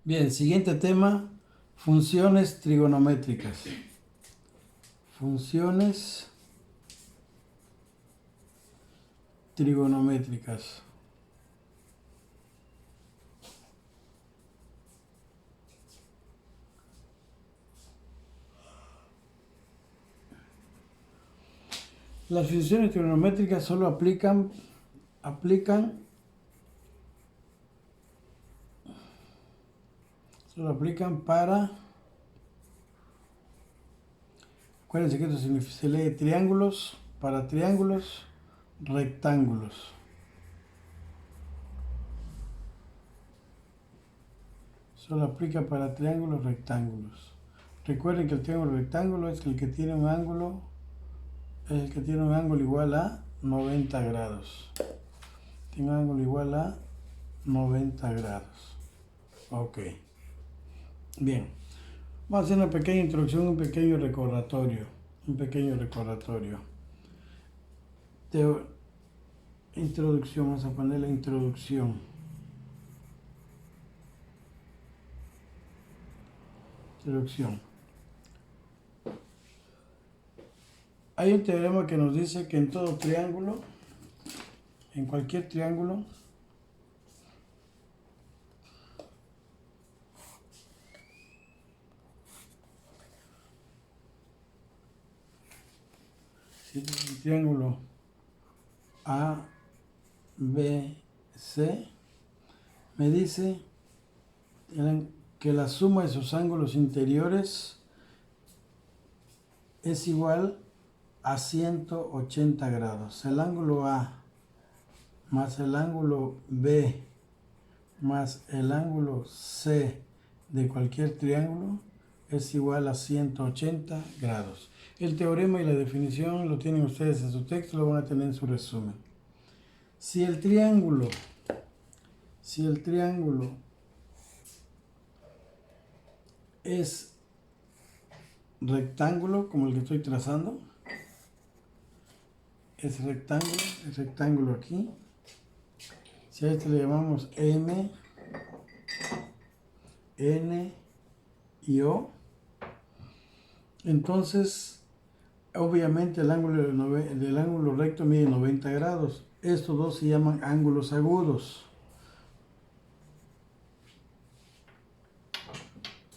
Bien, siguiente tema, funciones trigonométricas. Funciones trigonométricas. Las funciones trigonométricas solo aplican para, acuérdense que esto se lee triángulos, para triángulos, rectángulos. Solo aplica para triángulos, rectángulos. Recuerden que el triángulo rectángulo es el que tiene un ángulo, igual a 90 grados. Tiene un ángulo igual a 90 grados. Ok. Bien. Vamos a hacer una pequeña introducción, un pequeño recordatorio. Introducción, vamos a poner la introducción. Hay un teorema que nos dice que en todo triángulo, en cualquier triángulo, si es un triángulo A, B, C, me dice que la suma de sus ángulos interiores es igual a 180 grados. El ángulo A más el ángulo B más el ángulo C de cualquier triángulo es igual a 180 grados. El teorema y la definición lo tienen ustedes en su texto, lo van a tener en su resumen. Si el triángulo es rectángulo, como el que estoy trazando, es rectángulo aquí. Si a este le llamamos M, N y O, entonces obviamente el ángulo del ángulo recto mide 90 grados. Estos dos se llaman ángulos agudos.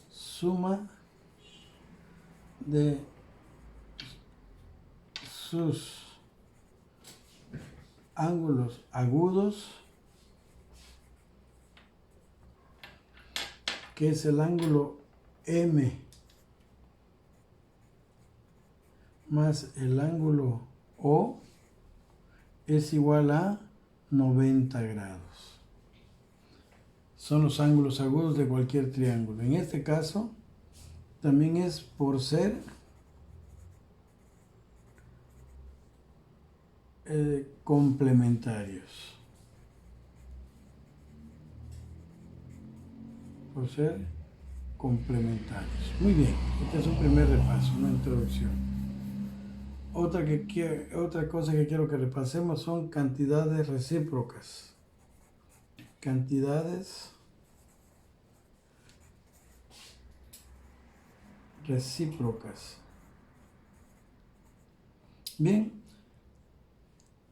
Suma de sus ángulos agudos, que es el ángulo M más el ángulo O, es igual a 90 grados. Son los ángulos agudos de cualquier triángulo. En este caso, también es por ser complementarios. Muy bien, este es un primer repaso, una introducción. Otra cosa que quiero que repasemos son cantidades recíprocas. Cantidades recíprocas. Bien,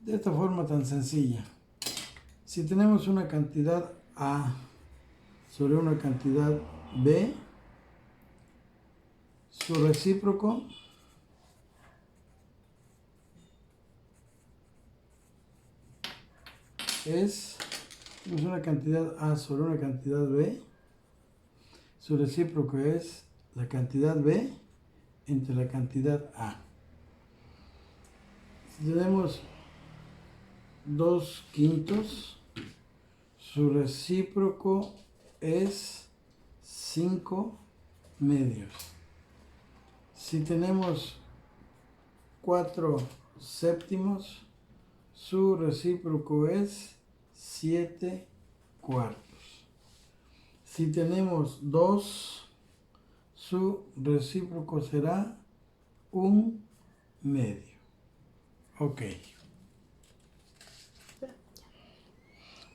de esta forma tan sencilla. Si tenemos una cantidad A sobre una cantidad B, su recíproco es una cantidad A sobre una cantidad B, su recíproco es la cantidad B entre la cantidad A. Si tenemos 2/5, su recíproco es 5/2. Si tenemos 4/7, su recíproco es 7/4. Si tenemos 2, su recíproco será 1/2. Ok.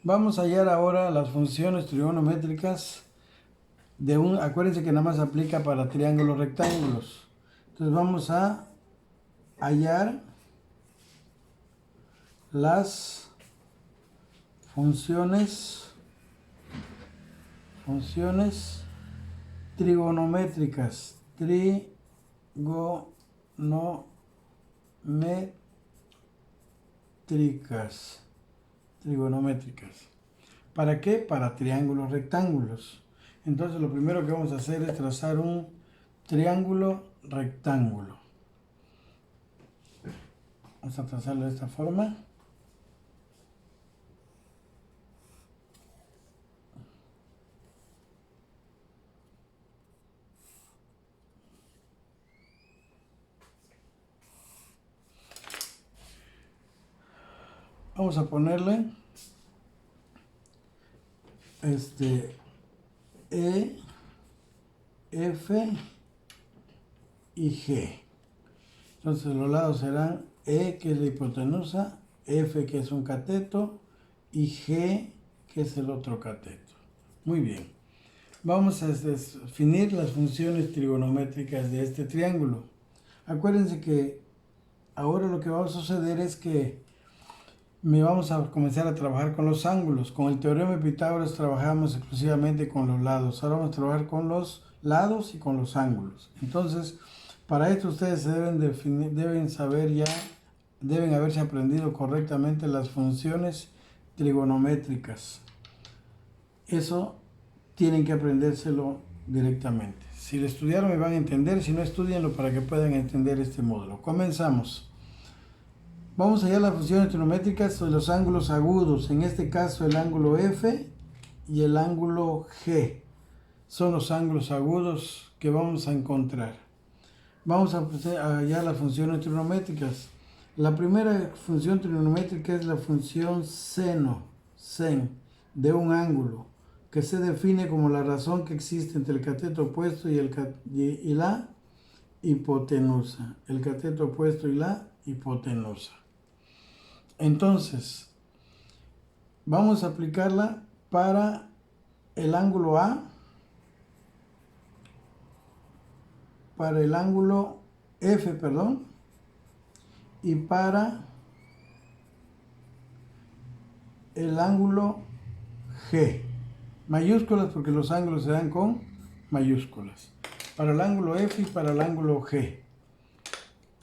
Vamos a hallar ahora las funciones trigonométricas acuérdense que nada más aplica para triángulos rectángulos. Entonces vamos a hallar las funciones trigonométricas. Trigonométricas. ¿Para qué? Para triángulos rectángulos. Entonces lo primero que vamos a hacer es trazar un triángulo rectángulo. Vamos a trazarlo de esta forma. Vamos a ponerle E, F y G. Entonces los lados serán E, que es la hipotenusa, F, que es un cateto, y G, que es el otro cateto. Muy bien. Vamos a definir las funciones trigonométricas de este triángulo. Acuérdense que ahora lo que va a suceder es que vamos a comenzar a trabajar con los ángulos. Con el teorema de Pitágoras trabajamos exclusivamente con los lados. Ahora vamos a trabajar con los lados y con los ángulos. Entonces, para esto ustedes deben saber ya, deben haberse aprendido correctamente las funciones trigonométricas. Eso tienen que aprendérselo directamente. Si lo estudiaron me van a entender, si no, estudienlo para que puedan entender este módulo. Comenzamos. Vamos a hallar las funciones trigonométricas de los ángulos agudos. En este caso el ángulo F y el ángulo G son los ángulos agudos que vamos a encontrar. Vamos a hallar las funciones trigonométricas. La primera función trigonométrica es la función seno, de un ángulo, que se define como la razón que existe entre el cateto opuesto y la hipotenusa. El cateto opuesto y la hipotenusa. Entonces, vamos a aplicarla para el ángulo A, para el ángulo F, y para el ángulo G. Mayúsculas porque los ángulos se dan con mayúsculas. Para el ángulo F y para el ángulo G.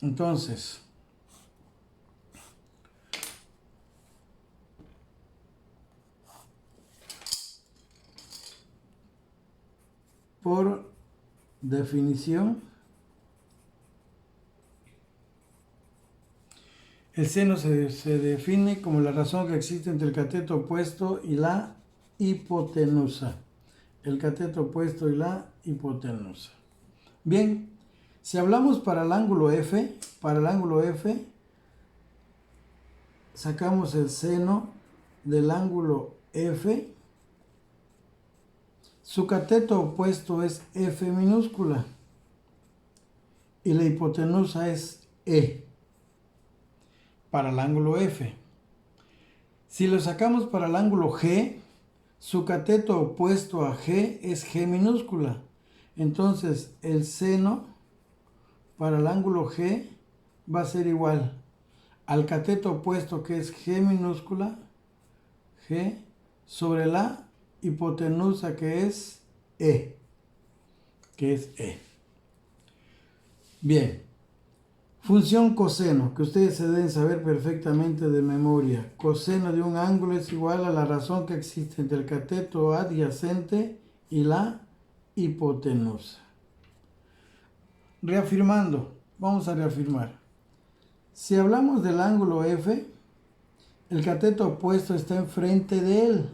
Entonces, por definición, el seno se define como la razón que existe entre el cateto opuesto y la hipotenusa. El cateto opuesto y la hipotenusa. Bien, si hablamos para el ángulo F, sacamos el seno del ángulo F. Su cateto opuesto es F minúscula y la hipotenusa es E para el ángulo F. Si lo sacamos para el ángulo G, su cateto opuesto a G es G minúscula. Entonces el seno para el ángulo G va a ser igual al cateto opuesto, que es G minúscula, G, sobre la hipotenusa, que es E. Bien. Función coseno, que ustedes se deben saber perfectamente de memoria. Coseno de un ángulo es igual a la razón que existe entre el cateto adyacente y la hipotenusa. Reafirmando, vamos a reafirmar. Si hablamos del ángulo F, el cateto opuesto está enfrente de él,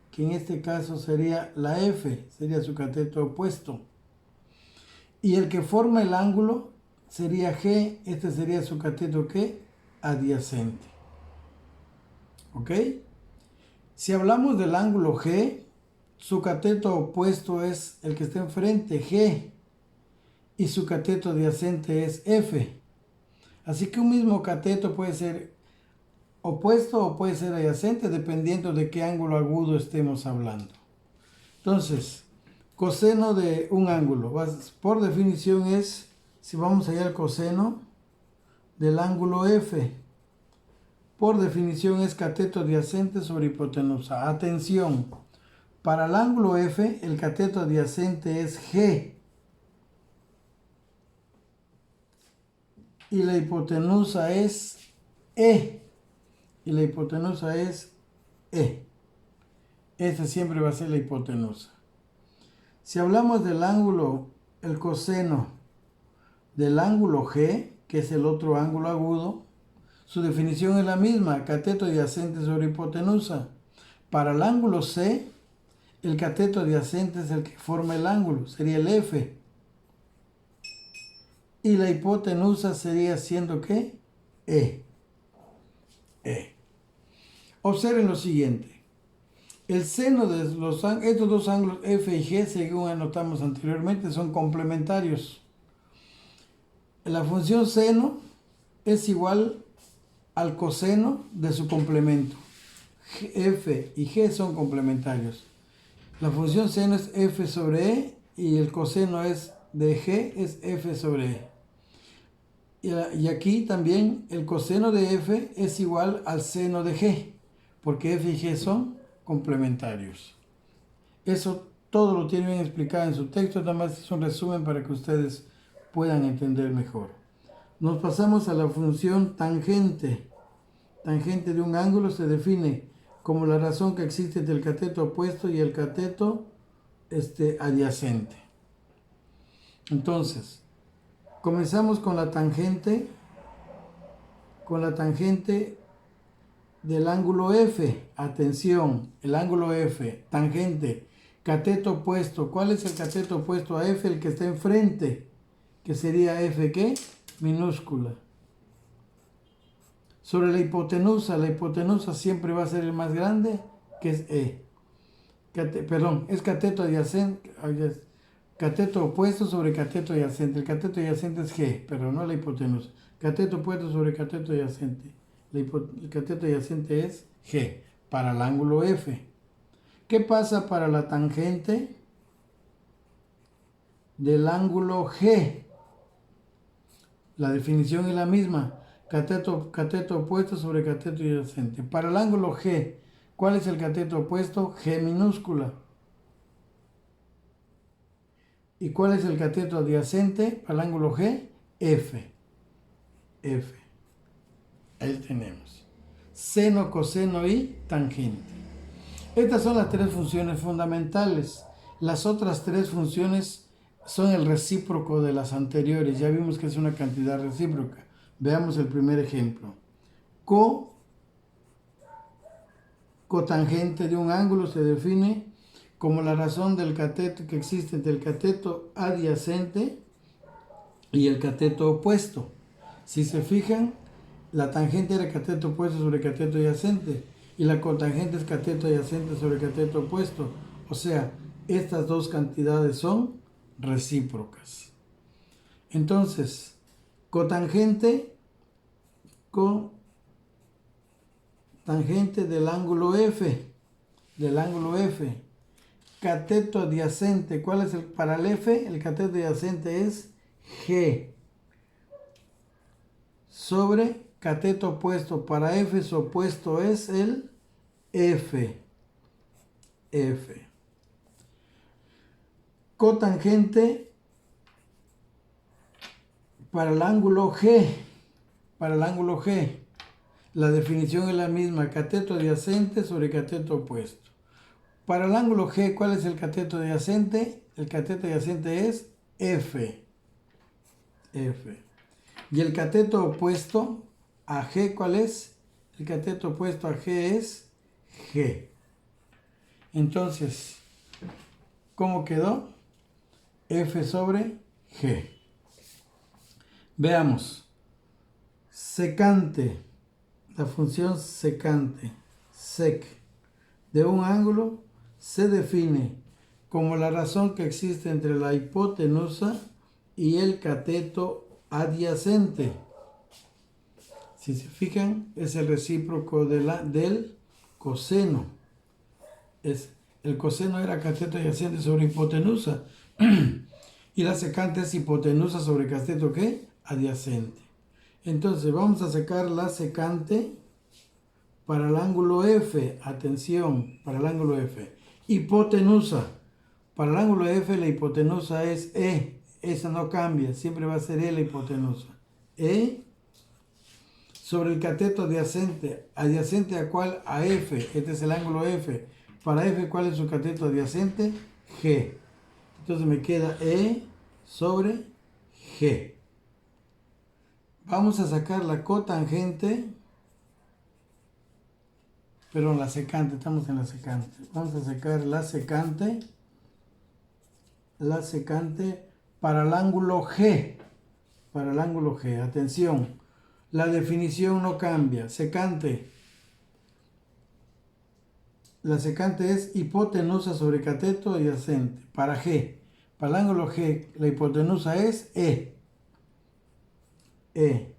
que en este caso sería la F, sería su cateto opuesto. Y el que forma el ángulo sería G, este sería su cateto, ¿qué? Adyacente. ¿Ok? Si hablamos del ángulo G, su cateto opuesto es el que está enfrente, G, y su cateto adyacente es F. Así que un mismo cateto puede ser opuesto o puede ser adyacente, dependiendo de qué ángulo agudo estemos hablando. Entonces, Coseno de un ángulo. Por definición es, si vamos allá al coseno del ángulo F. Por definición es cateto adyacente sobre hipotenusa. Atención, para el ángulo F el cateto adyacente es G. Y la hipotenusa es E. Y la hipotenusa es E. Esta siempre va a ser la hipotenusa. Si hablamos del ángulo, el coseno del ángulo G, que es el otro ángulo agudo, su definición es la misma, cateto adyacente sobre hipotenusa. Para el ángulo C, el cateto adyacente es el que forma el ángulo, sería el F. Y la hipotenusa sería siendo ¿qué? E. Observen lo siguiente. El seno de estos dos ángulos F y G, según anotamos anteriormente, son complementarios. La función seno es igual al coseno de su complemento. F y G son complementarios. La función seno es F sobre E y el coseno es de G es F sobre E. Y aquí también el coseno de F es igual al seno de G, porque F y G son complementarios. Eso todo lo tienen explicado en su texto, nada más es un resumen para que ustedes puedan entender mejor. Nos pasamos a la función tangente. Tangente de un ángulo se define como la razón que existe entre el cateto opuesto y el cateto adyacente. Entonces, comenzamos con la tangente del ángulo F. Atención, el ángulo F, tangente, cateto opuesto. ¿Cuál es el cateto opuesto a F? El que está enfrente, que sería F, ¿qué? Minúscula. Sobre la hipotenusa siempre va a ser el más grande, que es E. Es cateto adyacente, cateto opuesto sobre cateto adyacente. El cateto adyacente es G, pero no la hipotenusa. Cateto opuesto sobre cateto adyacente. El cateto adyacente es G, para el ángulo F. ¿Qué pasa para la tangente del ángulo G? La definición es la misma. Cateto opuesto sobre cateto adyacente. Para el ángulo G, ¿cuál es el cateto opuesto? G minúscula. ¿Y cuál es el cateto adyacente para el ángulo G? F. Ahí tenemos. Seno, coseno y tangente. Estas son las tres funciones fundamentales. Las otras tres funciones son el recíproco de las anteriores. Ya vimos que es una cantidad recíproca. Veamos el primer ejemplo. Cotangente de un ángulo se define como la razón del cateto que existe entre el cateto adyacente y el cateto opuesto. Si se fijan, la tangente era cateto opuesto sobre cateto adyacente y la cotangente es cateto adyacente sobre cateto opuesto. O sea, estas dos cantidades son recíprocas. Entonces, cotangente del ángulo F, cateto adyacente, ¿cuál es para el F? El cateto adyacente es G sobre cateto opuesto. Para F su opuesto es el F. Cotangente para el ángulo G. La definición es la misma, cateto adyacente sobre cateto opuesto. Para el ángulo G, ¿cuál es el cateto adyacente? El cateto adyacente es F. Y el cateto opuesto a G, ¿cuál es? El cateto opuesto a G es G. Entonces, ¿cómo quedó? F sobre G. Veamos. Secante. La función secante, sec, de un ángulo se define como la razón que existe entre la hipotenusa y el cateto adyacente. Si se fijan, es el recíproco del coseno. El coseno era cateto adyacente sobre hipotenusa. Y la secante es hipotenusa sobre cateto, ¿qué? Adyacente. Entonces vamos a sacar la secante para el ángulo F. Atención, para el ángulo F. Hipotenusa. Para el ángulo F la hipotenusa es E. Esa no cambia, siempre va a ser E la hipotenusa. E sobre el cateto adyacente. ¿Adyacente a cuál? A F. Este es el ángulo F. Para F, ¿cuál es su cateto adyacente? G. Entonces me queda E sobre G. Vamos a sacar la cotangente. Perdón, la secante. Estamos en la secante. Vamos a sacar la secante. La secante para el ángulo G. Para el ángulo G. Atención. La definición no cambia. Secante. La secante es hipotenusa sobre cateto adyacente. Para G. Para el ángulo G, la hipotenusa es E. E.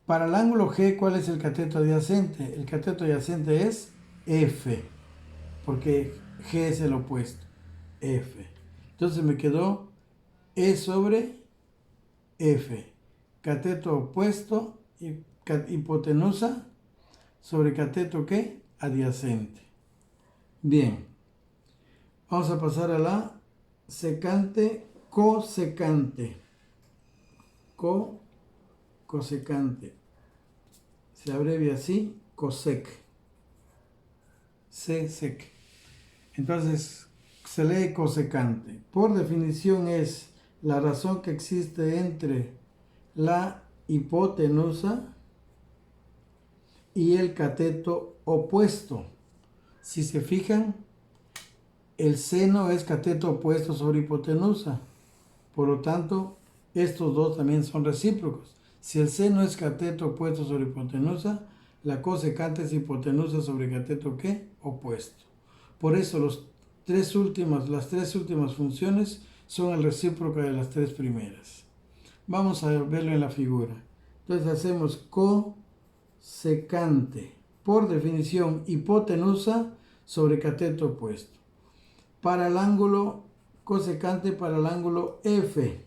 Para el ángulo G, ¿cuál es el cateto adyacente? El cateto adyacente es F. Porque G es el opuesto. F. Entonces me quedó E sobre F. Cateto opuesto, hipotenusa sobre cateto ¿qué? Adyacente. Bien. Vamos a pasar a la secante, cosecante. Cosecante. Se abrevia así, cosec. Sec. Entonces, se lee cosecante. Por definición es la razón que existe entre la hipotenusa y el cateto opuesto. Si se fijan, el seno es cateto opuesto sobre hipotenusa. Por lo tanto, estos dos también son recíprocos. Si el seno es cateto opuesto sobre hipotenusa, la cosecante es hipotenusa sobre cateto ¿qué? Opuesto. Por eso las tres últimas funciones son el recíproco de las tres primeras. Vamos a verlo en la figura. Entonces hacemos cosecante. Por definición, hipotenusa sobre cateto opuesto. Para el ángulo cosecante, para el ángulo F,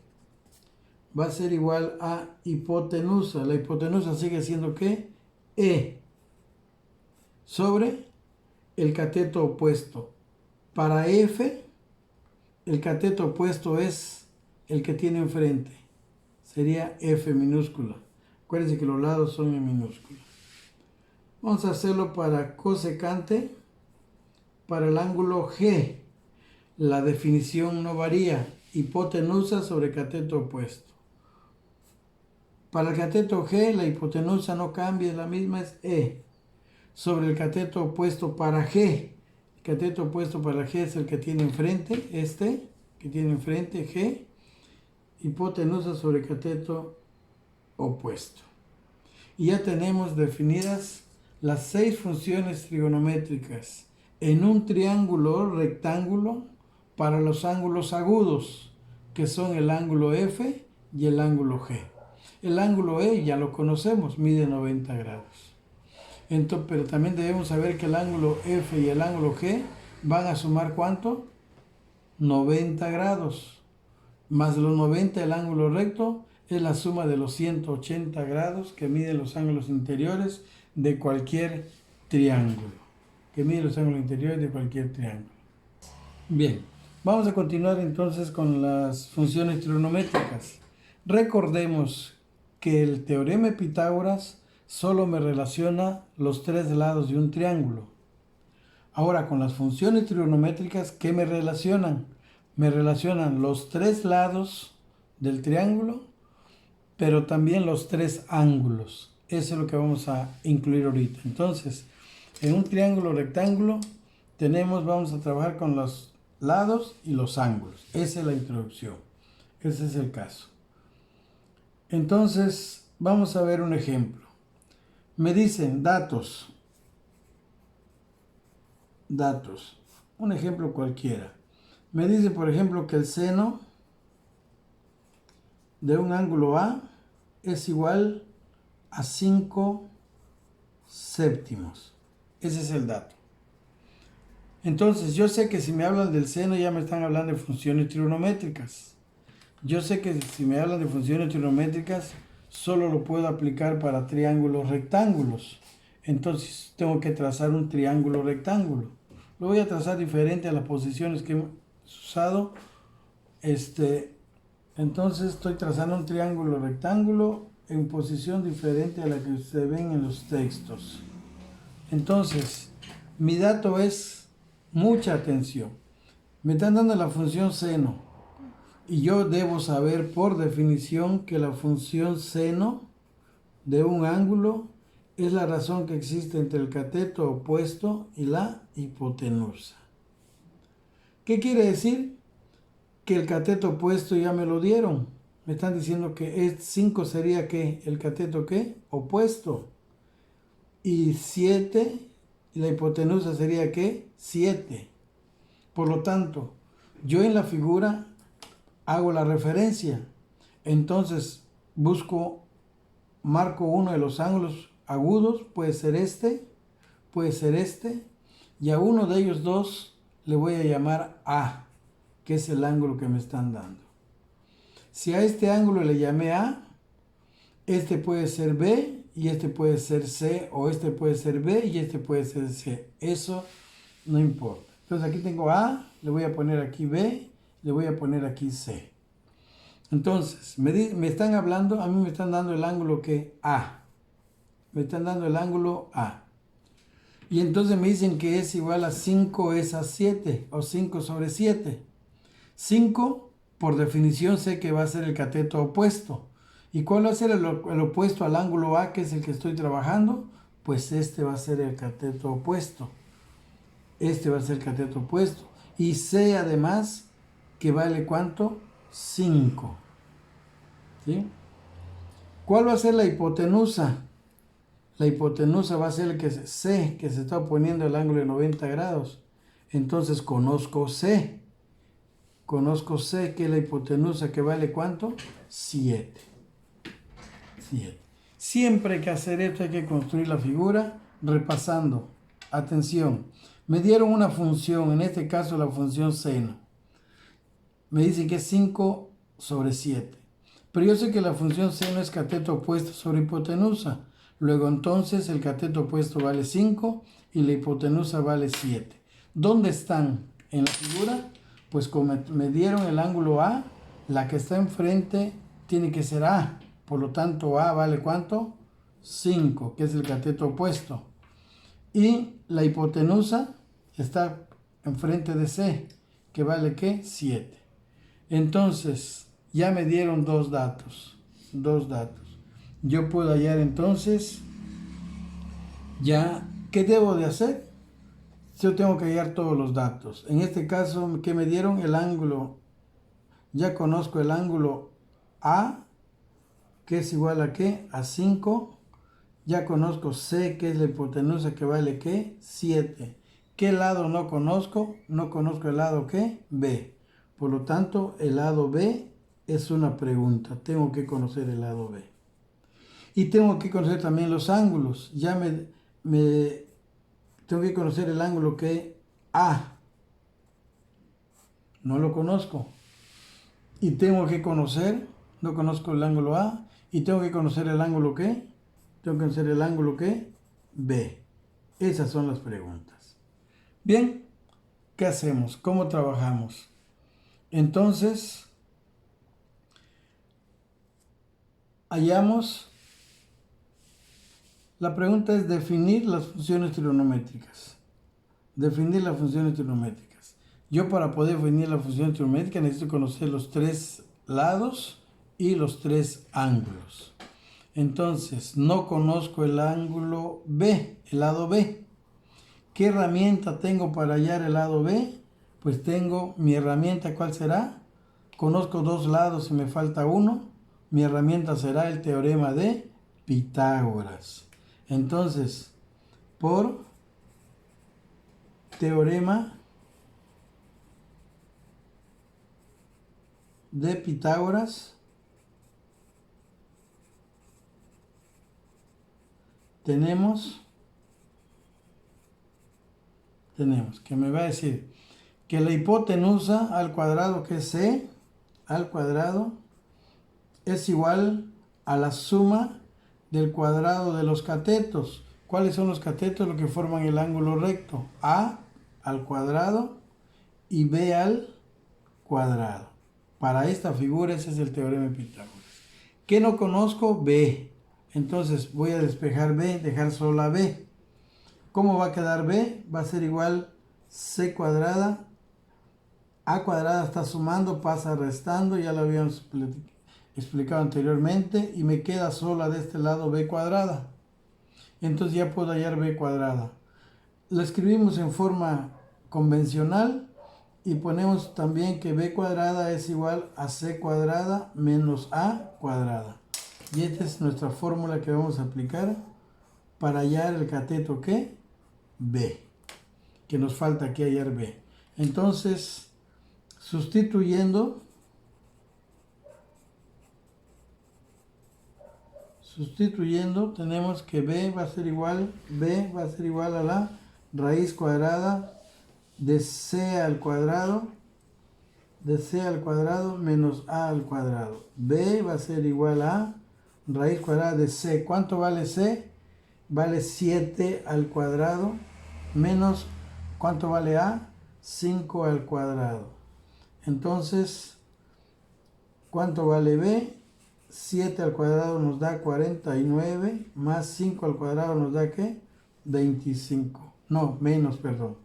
va a ser igual a hipotenusa. La hipotenusa sigue siendo ¿qué? E sobre el cateto opuesto. Para F, el cateto opuesto es el que tiene enfrente. Sería F minúscula. Acuérdense que los lados son en minúscula. Vamos a hacerlo para cosecante, para el ángulo G. La definición no varía. Hipotenusa sobre cateto opuesto. Para el cateto G, la hipotenusa no cambia, la misma es E. Sobre el cateto opuesto para G. El cateto opuesto para G es el que tiene enfrente, este, que tiene enfrente G. Hipotenusa sobre cateto opuesto. Y ya tenemos definidas las 6 funciones trigonométricas en un triángulo rectángulo para los ángulos agudos, que son el ángulo F y el ángulo G. El ángulo E ya lo conocemos, mide 90 grados. Entonces, pero también debemos saber que el ángulo F y el ángulo G van a sumar ¿cuánto? 90 grados. Más los 90 el ángulo recto es la suma de los 180 grados que miden los ángulos interiores de cualquier triángulo. Bien, vamos a continuar entonces con las funciones trigonométricas. Recordemos que el teorema de Pitágoras solo me relaciona los 3 lados de un triángulo. Ahora, con las funciones trigonométricas, ¿qué me relacionan? Me relacionan los 3 lados del triángulo, pero también los 3 ángulos. Eso es lo que vamos a incluir ahorita. Entonces, en un triángulo rectángulo vamos a trabajar con los lados y los ángulos. Esa es la introducción. Ese es el caso. Entonces, vamos a ver un ejemplo. Me dicen datos. Un ejemplo cualquiera. Me dice, por ejemplo, que el seno de un ángulo A es igual a 5 séptimos. Ese es el dato. Entonces, yo sé que si me hablan del seno ya me están hablando de funciones trigonométricas. Yo sé que si me hablan de funciones trigonométricas, solo lo puedo aplicar para triángulos rectángulos. Entonces, tengo que trazar un triángulo rectángulo. Lo voy a trazar diferente a las posiciones que hemos usado. Entonces, estoy trazando un triángulo rectángulo en posición diferente a la que se ven en los textos. Entonces, mi dato es mucha atención. Me están dando la función seno y yo debo saber por definición que la función seno de un ángulo es la razón que existe entre el cateto opuesto y la hipotenusa. ¿Qué quiere decir? Que el cateto opuesto ya me lo dieron. Me están diciendo que 5 sería ¿qué? El cateto ¿qué? Opuesto. Y 7, y la hipotenusa sería ¿qué? 7. Por lo tanto, yo en la figura hago la referencia. Entonces, marco uno de los ángulos agudos, puede ser este, y a uno de ellos dos le voy a llamar A, que es el ángulo que me están dando. Si a este ángulo le llamé A, este puede ser B, y este puede ser C, o este puede ser B, y este puede ser C. Eso no importa. Entonces aquí tengo A, le voy a poner aquí B, le voy a poner aquí C. Entonces, me están hablando, a mí me están dando el ángulo que A. Me están dando el ángulo A. Y entonces me dicen que es igual a 5 es a 7, o 5 sobre 7. 5, por definición, sé que va a ser el cateto opuesto. ¿Y cuál va a ser el opuesto al ángulo A, que es el que estoy trabajando? Pues este va a ser el cateto opuesto. Este va a ser el cateto opuesto. Y sé además que vale ¿cuánto? 5. ¿Sí? ¿Cuál va a ser la hipotenusa? La hipotenusa va a ser el que C, que se está oponiendo al ángulo de 90 grados. Entonces conozco C. Conozco C, que es la hipotenusa, que vale ¿cuánto? 7. 7. Siempre hay que hacer esto, hay que construir la figura repasando. Atención, me dieron una función, en este caso la función seno. Me dicen que es 5 sobre 7. Pero yo sé que la función seno es cateto opuesto sobre hipotenusa. Luego entonces el cateto opuesto vale 5 y la hipotenusa vale 7. ¿Dónde están en la figura? Pues como me dieron el ángulo A, la que está enfrente tiene que ser A. Por lo tanto, A vale ¿cuánto? 5, que es el cateto opuesto. Y la hipotenusa está enfrente de C, que vale ¿qué? 7. Entonces, ya me dieron dos datos. Yo puedo hallar entonces, ya, ¿qué debo de hacer? Yo tengo que hallar todos los datos. En este caso, ¿qué me dieron? El ángulo. Ya conozco el ángulo A, que es igual a ¿qué? A 5. Ya conozco C, que es la hipotenusa, que vale ¿qué? 7. ¿Qué lado no conozco? No conozco el lado ¿qué? B. Por lo tanto, el lado B es una pregunta. Tengo que conocer el lado B. Y tengo que conocer también los ángulos. Ya tengo que conocer el ángulo que A. No lo conozco. Y tengo que conocer, no conozco el ángulo A. Y tengo que conocer el ángulo que, tengo que conocer el ángulo que B. Esas son las preguntas. Bien, ¿qué hacemos? ¿Cómo trabajamos? Entonces, hallamos, la pregunta es definir las funciones trigonométricas. Definir las funciones trigonométricas. Yo para poder definir la función trigonométrica necesito conocer los 3 lados y los 3 ángulos. Entonces, no conozco el ángulo B, el lado B. ¿Qué herramienta tengo para hallar el lado B? Pues tengo mi herramienta, ¿cuál será? Conozco 2 lados y me falta uno. Mi herramienta será el teorema de Pitágoras. Entonces, por teorema de Pitágoras tenemos tenemos que me va a decir que la hipotenusa al cuadrado, que es C al cuadrado, es igual a la suma del cuadrado de los catetos. ¿Cuáles son los catetos? Los que forman el ángulo recto. A al cuadrado y B al cuadrado. Para esta figura ese es el teorema de Pitágoras. ¿Qué no conozco? B. Entonces voy a despejar B, dejar sola B. ¿Cómo va a quedar B? Va a ser igual C cuadrada. A cuadrada está sumando, pasa restando, ya lo habíamos explicado anteriormente, y me queda sola de este lado B cuadrada. Entonces ya puedo hallar B cuadrada. Lo escribimos en forma convencional y ponemos también que B cuadrada es igual a C cuadrada menos A cuadrada. Y esta es nuestra fórmula que vamos a aplicar para hallar el cateto, ¿qué? B. Que nos falta aquí hallar B. Entonces, sustituyendo, tenemos que B va a ser igual a la raíz cuadrada de C al cuadrado menos A al cuadrado. B va a ser igual a raíz cuadrada de C. ¿Cuánto vale C? Vale 7 al cuadrado menos, ¿cuánto vale A? 5 al cuadrado. Entonces, ¿cuánto vale B? 7 al cuadrado nos da 49, más 5 al cuadrado nos da ¿qué? 25. No, menos, perdón.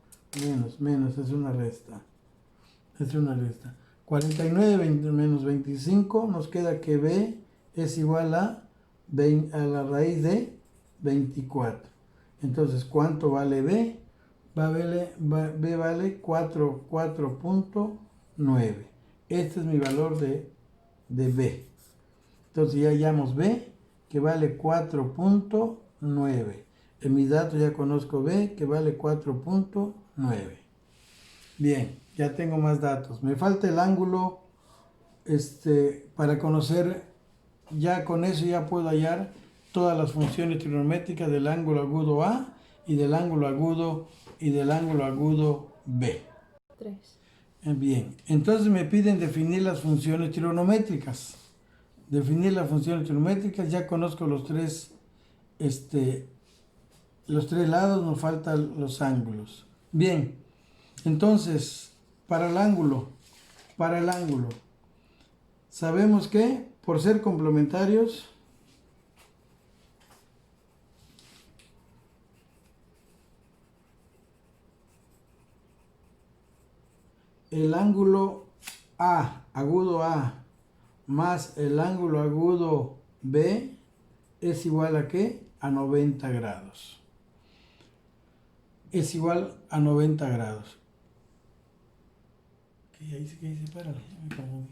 Menos, es una resta. 49 menos 25, nos queda que B es igual a la raíz de 24. Entonces, ¿cuánto vale B? B vale 4.9. Este es mi valor de B. Entonces ya hallamos B, que vale 4.9. En mis datos ya conozco B, que vale 4.9. Bien, ya tengo más datos. Me falta el ángulo para conocer, ya con eso ya puedo hallar todas las funciones trigonométricas del ángulo agudo A y del ángulo agudo B. 3. Bien, entonces me piden definir las funciones trigonométricas. Definir las funciones trigonométricas, ya conozco los tres lados, nos faltan los ángulos. Bien, entonces, para el ángulo, sabemos que por ser complementarios, el ángulo A, agudo A, más el ángulo agudo B es igual a ¿qué? A 90 grados. Es igual a 90 grados. ¿Qué dice? Párale, me confundí.